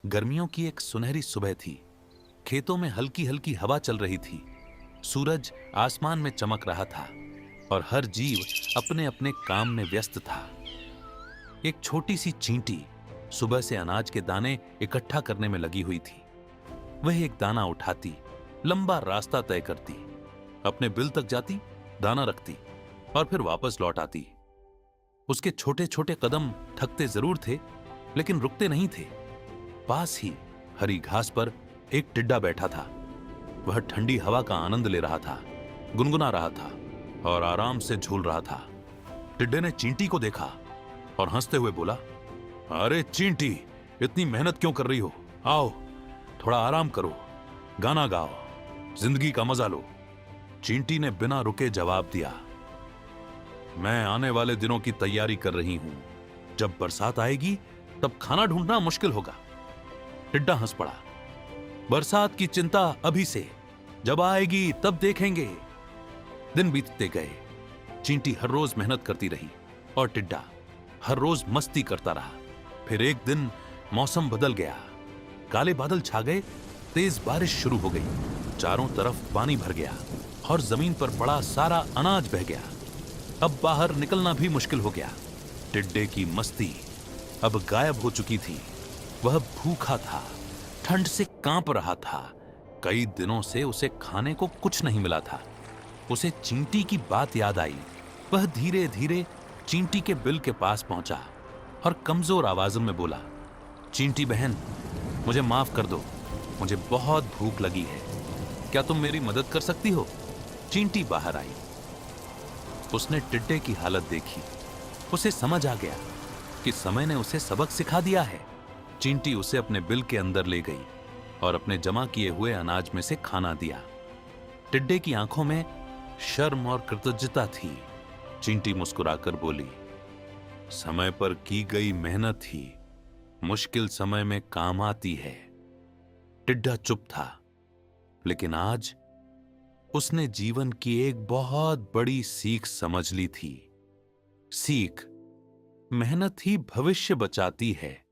गर्मियों की एक सुनहरी सुबह थी। खेतों में हल्की हल्की हवा चल रही थी। सूरज आसमान में चमक रहा था और हर जीव अपने अपने काम में व्यस्त था। एक छोटी सी चींटी सुबह से अनाज के दाने इकट्ठा करने में लगी हुई थी। वह एक दाना उठाती, लंबा रास्ता तय करती, अपने बिल तक जाती, दाना रखती और फिर वापस लौट आती। उसके छोटे छोटे कदम थकते जरूर थे, लेकिन रुकते नहीं थे। पास ही हरी घास पर एक टिड्डा बैठा था। वह ठंडी हवा का आनंद ले रहा था, गुनगुना रहा था और आराम से झूल रहा था। टिड्डे ने चींटी को देखा और हंसते हुए बोला, अरे चींटी, इतनी मेहनत क्यों कर रही हो? आओ, थोड़ा आराम करो, गाना गाओ, जिंदगी का मजा लो। चींटी ने बिना रुके जवाब दिया, मैं आने वाले दिनों की तैयारी कर रही हूं। जब बरसात आएगी तब खाना ढूंढना मुश्किल होगा। टिड्डा हंस पड़ा, बरसात की चिंता अभी से, जब आएगी तब देखेंगे। दिन बीतते गए। चींटी हर रोज मेहनत करती रही और टिड्डा हर रोज मस्ती करता रहा। फिर एक दिन मौसम बदल गया। काले बादल छा गए, तेज बारिश शुरू हो गई। चारों तरफ पानी भर गया और जमीन पर पड़ा सारा अनाज बह गया। अब बाहर निकलना भी मुश्किल हो गया। टिड्डे की मस्ती अब गायब हो चुकी थी। वह भूखा था, ठंड से कांप रहा था। कई दिनों से उसे खाने को कुछ नहीं मिला था। उसे चींटी की बात याद आई। वह धीरे धीरे चींटी के बिल के पास पहुंचा और कमजोर आवाज़ों में बोला, चींटी बहन, मुझे माफ कर दो, मुझे बहुत भूख लगी है। क्या तुम मेरी मदद कर सकती हो? चींटी बाहर आई। उसने टिड्डे की हालत देखी। उसे समझ आ गया कि समय ने उसे सबक सिखा दिया है। चींटी उसे अपने बिल के अंदर ले गई और अपने जमा किए हुए अनाज में से खाना दिया। टिड्डे की आंखों में शर्म और कृतज्ञता थी। चींटी मुस्कुराकर बोली, समय पर की गई मेहनत ही मुश्किल समय में काम आती है। टिड्डा चुप था, लेकिन आज उसने जीवन की एक बहुत बड़ी सीख समझ ली थी। सीख, मेहनत ही भविष्य बचाती है।